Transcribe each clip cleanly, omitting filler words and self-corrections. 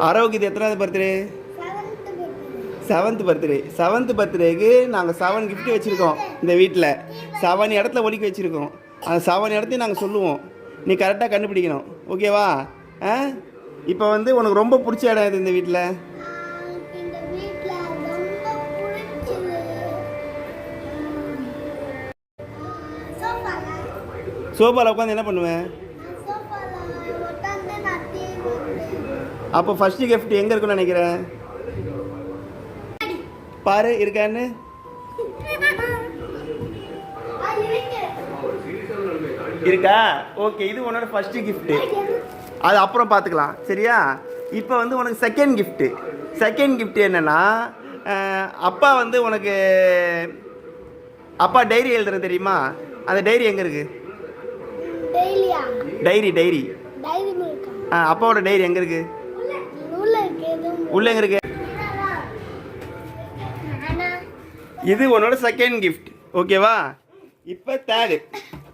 அரவுக்கு இது எத்தனாவது birthday? 7th birthday. 7th பர்த்டேக்கு நாங்கள் 7 gift வச்சுருக்கோம் இந்த வீட்டில். 7 இடத்துல ஒதுக்கி வச்சுருக்கோம். அந்த 7 இடத்தையும் நாங்கள் சொல்லுவோம், நீ கரெக்டாக கண்டுபிடிக்கணும். ஓகேவா? இப்போ வந்து உனக்கு ரொம்ப பிடிச்ச இடம் எது இந்த வீட்டில்? சோஃபாவில் உட்காந்து என்ன பண்ணுவேன்? அப்போ ஃபர்ஸ்ட் கிஃப்ட் எங்கே இருக்குன்னு நினைக்கிறேன்? பாரு இருக்கான்னு. இருக்கா? ஓகே, இது உன்னோட ஃபர்ஸ்ட் கிஃப்ட்டு. அது அப்புறம் பார்த்துக்கலாம், சரியா? இப்போ வந்து உனக்கு செகண்ட் கிஃப்ட்டு. செகண்ட் கிஃப்ட் என்னென்னா, அப்பா வந்து உனக்கு அப்பா டைரி எழுதுறது தெரியுமா? அந்த டைரி எங்கே இருக்குது? டைரி அப்பாவோட டைரி எங்கே இருக்குது? உள்ள எங்கே இருக்கு? இது உன்னோட செகண்ட் கிஃப்ட். ஓகேவா? இப்போ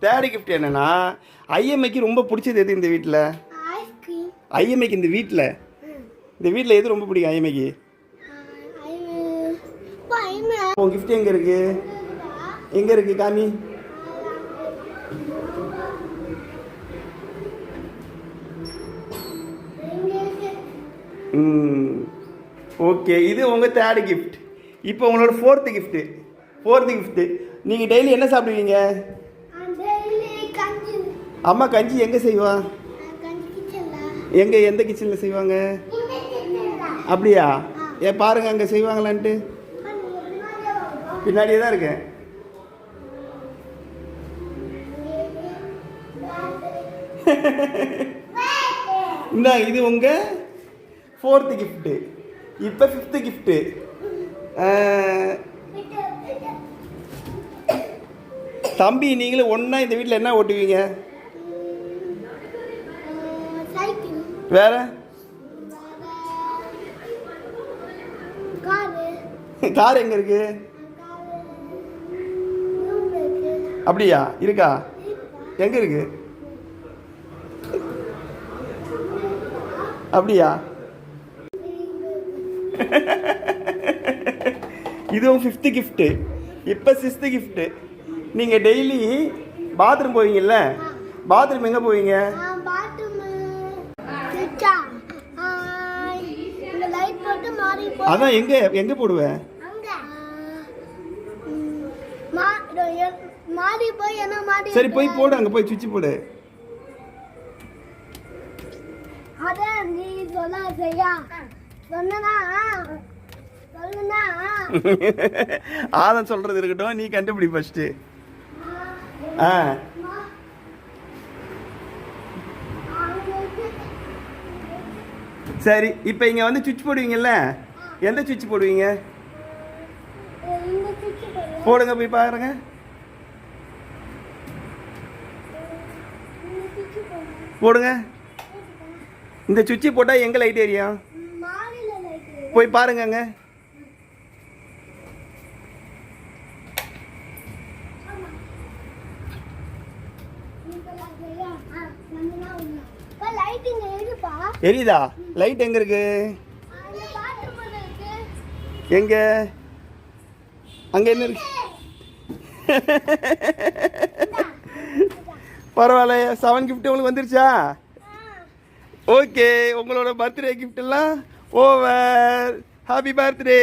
தேர்டு கிஃப்ட் என்னன்னா, ஐஎம்ஐக்கு ரொம்ப பிடிச்சது எது இந்த வீட்டில்? ஐஎம்ஐக்கு இந்த வீட்டில் எது ரொம்ப பிடிக்கும் ஐஎம்ஐக்கு? உன் கிஃப்ட் எங்கே இருக்கு? எங்கே இருக்கு காமி? ஓகே, இது உங்கள் தேர்டு கிஃப்ட். இப்போ உங்களோட ஃபோர்த்து கிஃப்ட்டு. நீங்கள் டெய்லி என்ன சாப்பிடுவீங்க? அம்மா கஞ்சி எங்கே செய்வா? எந்த கிச்சனில் செய்வாங்க? அப்படியா? ஏன் பாருங்க அங்கே செய்வாங்களான்ட்டு. பின்னாடியே தான் இருக்கேன். இந்த இது உங்கள் ஃபோர்த்து கிஃப்ட்டு. இப்போ ஃபிஃப்த்து கிஃப்ட்டு. தம்பி நீங்களும் ஒன்றா இந்த வீட்டில் என்ன ஓட்டுவீங்க? வேற கார் எங்கே இருக்கு? அப்படியா? இருக்கா? எங்கே இருக்கு? அப்படியா? இதுவும் ஃபிஃப்த்து கிஃப்ட்டு. இப்போ சிக்ஸ்த்து கிஃப்ட்டு. நீங்கள் டெய்லி பாத்ரூம் போவீங்கல்ல, பாத்ரூம் எங்கே போவீங்க? அதான் எங்கே போடுவேன்? சரி போய் போடு, அங்கே போய் சுவிட்ச் போடு. ஆதம் சொல்றது இருக்கட்டும், நீ கண்டுபிடி ஃபர்ஸ்ட். சரி, இப்போ இங்க வந்து சுவிட்ச் போடுவீங்கல்ல, எந்த சுவிட்ச் போடுவீங்க? போடுங்க, போய் பாருங்க. போடுங்க. இந்த சுவிட்ச் போட்டா எங்க லைட் எரியும்? போய் பாருங்க அங்க. எரியுதா? லைட் எங்க இருக்கு? எங்க? அங்க என்ன இருக்கு? பரவாயில்ல. 7 கிஃப்ட் உங்களுக்கு வந்துருச்சா? ஓகே, உங்களோட பர்த்டே கிஃப்ட் எல்லாம் ஓவர். Happy birthday.